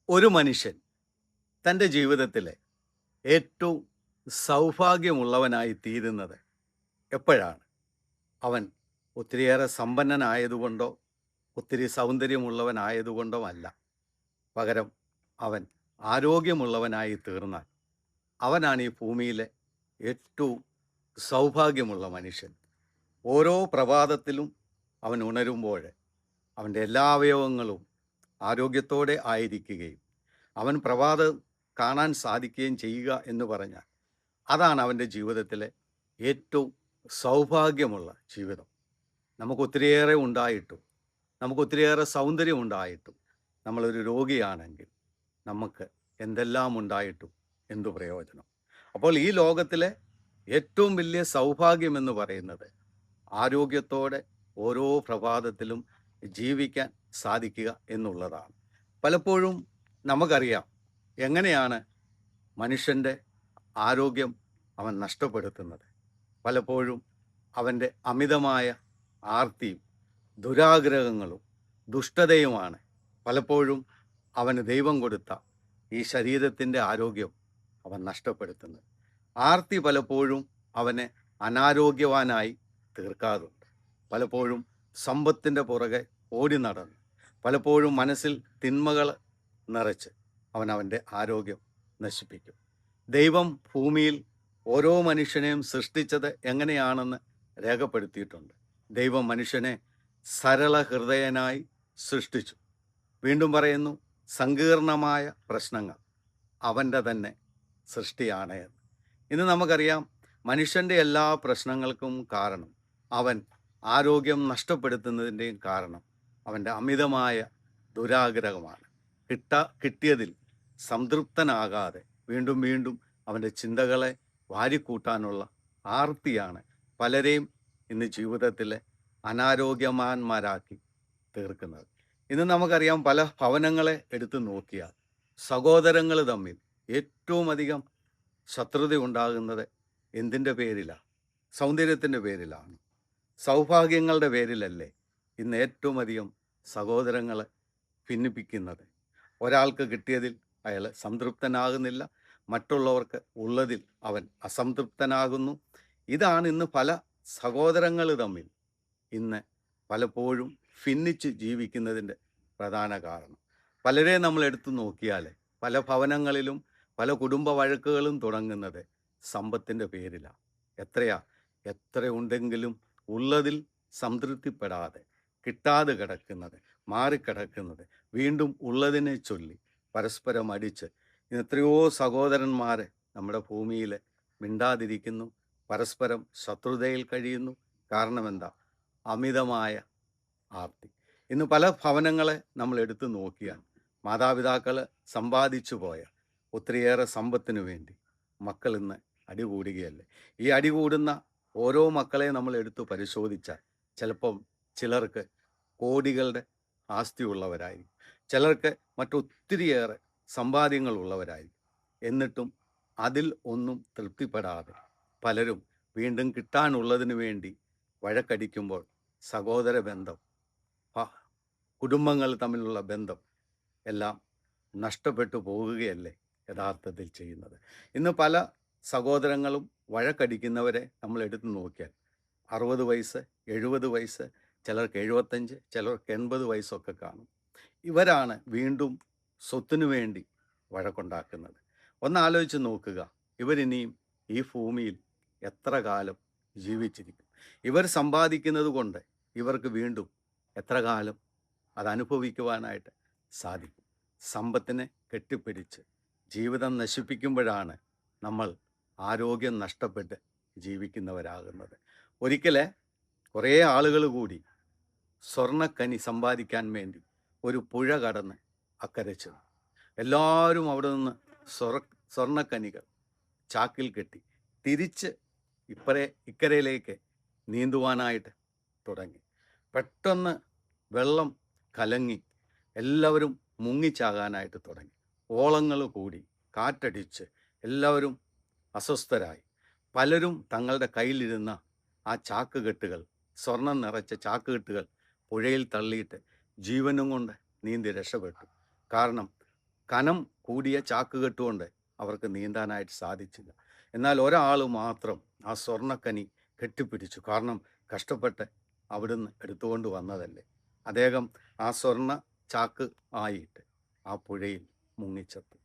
ഒരു മനുഷ്യൻ തൻ്റെ ജീവിതത്തിലെ ഏറ്റവും സൗഭാഗ്യമുള്ളവനായി തീരുന്നത് എപ്പോഴാണ്? അവൻ ഒത്തിരിയേറെ സമ്പന്നനായതുകൊണ്ടോ ഒത്തിരി സൗന്ദര്യമുള്ളവനായതുകൊണ്ടോ അല്ല. പകരം അവൻ ആരോഗ്യമുള്ളവനായി തീർന്നാൽ അവനാണ് ഈ ഭൂമിയിലെ ഏറ്റവും സൗഭാഗ്യമുള്ള മനുഷ്യൻ. ഓരോ പ്രഭാതത്തിലും അവൻ ഉണരുമ്പോൾ അവൻ്റെ എല്ലാ അവയവങ്ങളും ആരോഗ്യത്തോടെ ആയിരിക്കുകയും അവൻ പ്രഭാതം കാണാൻ സാധിക്കുകയും ചെയ്യുക എന്ന് പറഞ്ഞാൽ അതാണ് അവൻ്റെ ജീവിതത്തിലെ ഏറ്റവും സൗഭാഗ്യമുള്ള ജീവിതം. നമുക്കൊത്തിരിയേറെ ഉണ്ടായിട്ടും നമുക്കൊത്തിരിയേറെ സൗന്ദര്യം ഉണ്ടായിട്ടും നമ്മളൊരു രോഗിയാണെങ്കിൽ നമുക്ക് എന്തെല്ലാം ഉണ്ടായിട്ടും എന്തു പ്രയോജനം? അപ്പോൾ ഈ ലോകത്തിലെ ഏറ്റവും വലിയ സൗഭാഗ്യമെന്ന് പറയുന്നത് ആരോഗ്യത്തോടെ ഓരോ പ്രഭാതത്തിലും ജീവിക്കാൻ സാധിക്കുക എന്നുള്ളതാണ്. പലപ്പോഴും നമുക്കറിയാം എങ്ങനെയാണ് മനുഷ്യൻ്റെ ആരോഗ്യം അവൻ നഷ്ടപ്പെടുത്തുന്നത്. പലപ്പോഴും അവൻ്റെ അമിതമായ ആർത്തിയും ദുരാഗ്രഹങ്ങളും ദുഷ്ടതയുമാണ് പലപ്പോഴും അവന് ദൈവം കൊടുത്ത ഈ ശരീരത്തിൻ്റെ ആരോഗ്യം അവൻ നഷ്ടപ്പെടുത്തുന്നത്. ആർത്തി പലപ്പോഴും അവനെ അനാരോഗ്യവാനായി തീർക്കാറുണ്ട്. പലപ്പോഴും സമ്പത്തിൻ്റെ പുറകെ ഓടി നടന്ന് പലപ്പോഴും മനസ്സിൽ തിന്മകൾ നിറച്ച് അവൻ്റെ ആരോഗ്യം നശിപ്പിക്കും. ദൈവം ഭൂമിയിൽ ഓരോ മനുഷ്യനെയും സൃഷ്ടിച്ചത് എങ്ങനെയാണെന്ന് രേഖപ്പെടുത്തിയിട്ടുണ്ട്. ദൈവം മനുഷ്യനെ സരള ഹൃദയനായി സൃഷ്ടിച്ചു. വീണ്ടും പറയുന്നു, സങ്കീർണമായ പ്രശ്നങ്ങൾ അവൻ്റെ തന്നെ സൃഷ്ടിയാണ് എന്ന്. ഇന്ന് നമുക്കറിയാം മനുഷ്യൻ്റെ എല്ലാ പ്രശ്നങ്ങൾക്കും കാരണം അവൻ ആരോഗ്യം നഷ്ടപ്പെടുത്തുന്നതിൻ്റെയും കാരണം അവൻ്റെ അമിതമായ ദുരാഗ്രഹമാണ്. കിട്ടിയതിൽ സംതൃപ്തനാകാതെ വീണ്ടും വീണ്ടും അവൻ്റെ ചിന്തകളെ വാരിക്കൂട്ടാനുള്ള ആർത്തിയാണ് പലരെയും ഇന്ന് ജീവിതത്തിലെ അനാരോഗ്യവാന്മാരാക്കി തീർക്കുന്നത്. ഇന്ന് നമുക്കറിയാം പല ഭവനങ്ങളെ എടുത്തു നോക്കിയാൽ സഹോദരങ്ങൾ തമ്മിൽ ഏറ്റവും അധികം ശത്രുത ഉണ്ടാകുന്നത് എന്തിൻ്റെ പേരിലാണ്? സൗന്ദര്യത്തിൻ്റെ പേരിലാണ്. സൗഭാഗ്യങ്ങളുടെ പേരിലല്ലേ ഇന്ന് ഏറ്റവും അധികം സഹോദരങ്ങളെ ഭിന്നിപ്പിക്കുന്നത്? ഒരാൾക്ക് കിട്ടിയതിൽ അയാൾ സംതൃപ്തനാകുന്നില്ല, മറ്റുള്ളവർക്ക് ഉള്ളതിൽ അവൻ അസംതൃപ്തനാകുന്നു. ഇതാണ് ഇന്ന് പല സഹോദരങ്ങൾ തമ്മിൽ ഇന്ന് പലപ്പോഴും ഭിന്നിച്ച് ജീവിക്കുന്നതിൻ്റെ പ്രധാന കാരണം. പലരെ നമ്മൾ എടുത്തു നോക്കിയാൽ പല ഭവനങ്ങളിലും പല കുടുംബ വഴക്കുകളും തുടങ്ങുന്നത് സമ്പത്തിൻ്റെ പേരിലാണ്. എത്ര ഉണ്ടെങ്കിലും ഉള്ളതിൽ സംതൃപ്തിപ്പെടാതെ കിട്ടാതെ കിടക്കുന്നത്, മാറിക്കിടക്കുന്നത്, വീണ്ടും ഉള്ളതിനെ ചൊല്ലി പരസ്പരം അടിച്ച് ഇന്ന് എത്രയോ സഹോദരന്മാരെ നമ്മുടെ ഭൂമിയിൽ മിണ്ടാതിരിക്കുന്നു, പരസ്പരം ശത്രുതയിൽ കഴിയുന്നു. കാരണം എന്താ? അമിതമായ ആർത്തി. ഇന്ന് പല ഭവനങ്ങളെ നമ്മൾ എടുത്തു നോക്കിയാൽ മാതാപിതാക്കൾ സമ്പാദിച്ചു പോയ ഒത്തിരിയേറെ സമ്പത്തിനു വേണ്ടി മക്കൾ ഇന്ന് അടികൂടുകയല്ലേ. ഈ അടികൂടുന്ന ഓരോ മക്കളെ നമ്മൾ എടുത്തു പരിശോധിച്ചാൽ ചിലപ്പം ചിലർക്ക് കോടികളുടെ ആസ്തിയുള്ളവരായിരിക്കും, ചിലർക്ക് മറ്റൊത്തിരിയേറെ സമ്പാദ്യങ്ങളുള്ളവരായിരിക്കും. എന്നിട്ടും അതിൽ ഒന്നും തൃപ്തിപ്പെടാതെ പലരും വീണ്ടും കിട്ടാനുള്ളതിന് വേണ്ടി വഴക്കടിക്കുമ്പോൾ സഹോദര ബന്ധം, കുടുംബങ്ങൾ തമ്മിലുള്ള ബന്ധം എല്ലാം നഷ്ടപ്പെട്ടു പോകുകയല്ലേ യഥാർത്ഥത്തിൽ ചെയ്യുന്നത്. ഇന്ന് പല സഹോദരങ്ങളും വഴക്കടിക്കുന്നവരെ നമ്മൾ എടുത്തു നോക്കിയാൽ 60 വയസ്സ്, 70 വയസ്സ്, ചിലർക്ക് 75, ചിലർക്ക് 80 വയസ്സൊക്കെ കാണും. ഇവരാണ് വീണ്ടും സ്വത്തിനു വേണ്ടി വഴക്കുണ്ടാക്കുന്നത്. ഒന്ന് ആലോചിച്ച് നോക്കുക, ഇവരിനിയും ഈ ഭൂമിയിൽ എത്ര കാലം ജീവിച്ചിരിക്കും? ഇവർ സമ്പാദിക്കുന്നത് കൊണ്ട് ഇവർക്ക് വീണ്ടും എത്ര കാലം അത് അനുഭവിക്കുവാനായിട്ട് സാധിക്കും? സമ്പത്തിനെ കെട്ടിപ്പിടിച്ച് ജീവിതം നശിപ്പിക്കുമ്പോഴാണ് നമ്മൾ ആരോഗ്യം നഷ്ടപ്പെട്ട് ജീവിക്കുന്നവരാകുന്നത്. ഒരിക്കൽ കുറേ ആളുകൾ കൂടി സ്വർണ്ണക്കനി സമ്പാദിക്കാൻ വേണ്ടി ഒരു പുഴ കടന്ന് അക്കരെ ചെന്നു. എല്ലാവരും അവിടെ നിന്ന് സ്വർണ്ണക്കനികൾ ചാക്കിൽ കെട്ടി തിരിച്ച് ഇക്കരയിലേക്ക് നീന്തുവാനായിട്ട് തുടങ്ങി. പെട്ടെന്ന് വെള്ളം കലങ്ങി എല്ലാവരും മുങ്ങിച്ചാകാനായിട്ട് തുടങ്ങി. ഓളങ്ങൾ കൂടി, കാറ്റടിച്ച് എല്ലാവരും അസ്വസ്ഥരായി. പലരും തങ്ങളുടെ കയ്യിലിരുന്ന ആ ചാക്കുകെട്ടുകൾ, സ്വർണം നിറച്ച ചാക്കുകെട്ടുകൾ പുഴയിൽ തള്ളിയിട്ട് ജീവനും കൊണ്ട് നീന്തി രക്ഷപ്പെട്ടു. കാരണം കനം കൂടിയ ചാക്കുകെട്ടുകൊണ്ട് അവർക്ക് നീന്താനായിട്ട് സാധിച്ചില്ല. എന്നാൽ ഒരാൾ മാത്രം ആ സ്വർണ്ണക്കനി കെട്ടിപ്പിടിച്ചു. കാരണം കഷ്ടപ്പെട്ട് അവിടുന്ന് എടുത്തുകൊണ്ട് വന്നതല്ലേ. അദ്ദേഹം ആ സ്വർണ്ണ ചാക്ക് ആയിട്ട് ആ പുഴയിൽ മുങ്ങിച്ചത്തു.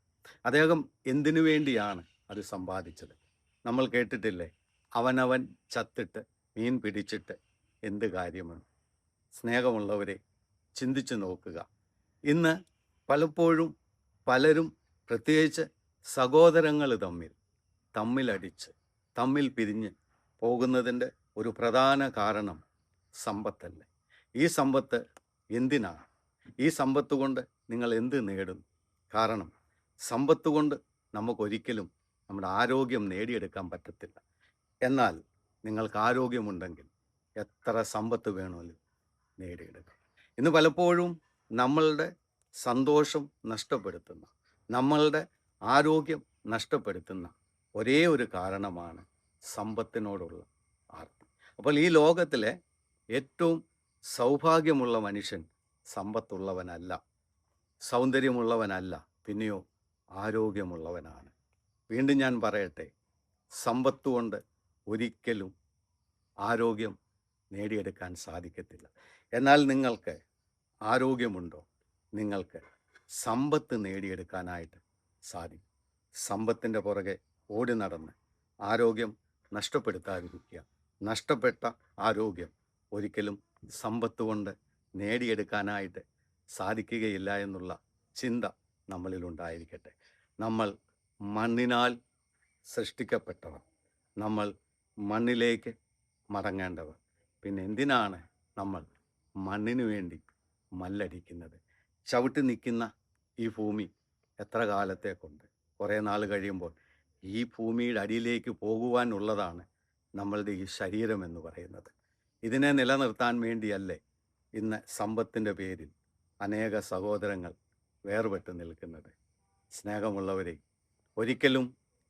അദ്ദേഹം എന്തിനു വേണ്ടിയാണ് അത് സമ്പാദിച്ചത്? നമ്മൾ കേട്ടിട്ടില്ലേ, അവനവൻ ചത്തിട്ട് മീൻ പിടിച്ചിട്ട് എന്ത് കാര്യമെന്ന്? സ്നേഹമുള്ളവരെ, ചിന്തിച്ചു നോക്കുക. ഇന്ന് പലപ്പോഴും പലരും, പ്രത്യേകിച്ച് സഹോദരങ്ങൾ തമ്മിലടിച്ച് തമ്മിൽ പിരിഞ്ഞ് പോകുന്നതിൻ്റെ ഒരു പ്രധാന കാരണം സമ്പത്തല്ലേ. ഈ സമ്പത്ത് എന്തിനാണ്? ഈ സമ്പത്ത് കൊണ്ട് നിങ്ങൾ എന്ത് നേടുന്നു? കാരണം സമ്പത്ത് കൊണ്ട് നമുക്കൊരിക്കലും നമ്മുടെ ആരോഗ്യം നേടിയെടുക്കാൻ പറ്റത്തില്ല. എന്നാൽ നിങ്ങൾക്ക് ആരോഗ്യമുണ്ടെങ്കിൽ എത്ര സമ്പത്ത് വേണമെങ്കിലും നേടിയെടുക്കാം. ഇന്ന് പലപ്പോഴും നമ്മളുടെ സന്തോഷം നഷ്ടപ്പെടുത്തുന്ന, നമ്മളുടെ ആരോഗ്യം നഷ്ടപ്പെടുത്തുന്ന ഒരേ ഒരു കാരണമാണ് സമ്പത്തിനോടുള്ള ആർത്തി. അപ്പോൾ ഈ ലോകത്തിലെ ഏറ്റവും സൗഭാഗ്യമുള്ള മനുഷ്യൻ സമ്പത്തുള്ളവനല്ല, സൗന്ദര്യമുള്ളവനല്ല, പിന്നെയോ ആരോഗ്യമുള്ളവനാണ്. വീണ്ടും ഞാൻ പറയട്ടെ, സമ്പത്ത് കൊണ്ട് ഒരിക്കലും ആരോഗ്യം നേടിയെടുക്കാൻ സാധിക്കത്തില്ല. എന്നാൽ നിങ്ങൾക്ക് ആരോഗ്യമുണ്ടോ, നിങ്ങൾക്ക് സമ്പത്ത് നേടിയെടുക്കാനായിട്ട് സാധിക്കും. സമ്പത്തിൻ്റെ പുറകെ ഓടി നടന്ന് ആരോഗ്യം നഷ്ടപ്പെടുത്താതിരിക്കുക. നഷ്ടപ്പെട്ട ആരോഗ്യം ഒരിക്കലും സമ്പത്ത് കൊണ്ട് നേടിയെടുക്കാനായിട്ട് സാധിക്കുകയില്ല എന്നുള്ള ചിന്ത നമ്മളിലുണ്ടായിരിക്കട്ടെ. നമ്മൾ മണ്ണിനാൽ സൃഷ്ടിക്കപ്പെട്ടവർ, നമ്മൾ മണ്ണിലേക്ക് മടങ്ങേണ്ടവർ. പിന്നെ എന്തിനാണ് നമ്മൾ മണ്ണിനു വേണ്ടി മല്ലടിക്കുന്നത്? ചവിട്ടി നിൽക്കുന്ന ഈ ഭൂമി എത്ര കാലത്തേക്കുണ്ട്? കുറേ നാൾ കഴിയുമ്പോൾ ഈ ഭൂമിയുടെ അടിയിലേക്ക് പോകുവാനുള്ളതാണ് നമ്മളുടെ ഈ ശരീരം എന്ന് പറയുന്നത്. ഇതിനെ നിലനിർത്താൻ വേണ്ടിയല്ലേ ഇന്ന് സമ്പത്തിൻ്റെ പേരിൽ അനേക സഹോദരങ്ങൾ വേർപെട്ട് നിൽക്കുന്നത്? സ്നേഹമുള്ളവരെ, ഒരിക്കലും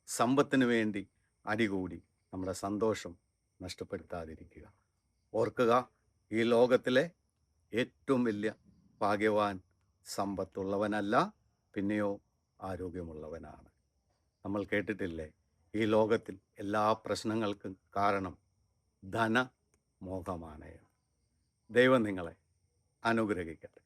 സമ്പത്തിന് വേണ്ടി അടികൂടി നമ്മുടെ സന്തോഷം നഷ്ടപ്പെടുത്താതിരിക്കുക. ഓർക്കുക, ഈ ലോകത്തിലെ ഏറ്റവും വലിയ ഭാഗ്യവാൻ സമ്പത്തുള്ളവനല്ല, പിന്നെയോ ആരോഗ്യമുള്ളവനാണ്. നമ്മൾ കേട്ടിട്ടില്ലേ, ഈ ലോകത്തിൽ എല്ലാ പ്രശ്നങ്ങൾക്കും കാരണം ധനമോഹമാണ്. ദൈവം നിങ്ങളെ അനുഗ്രഹിക്കട്ടെ.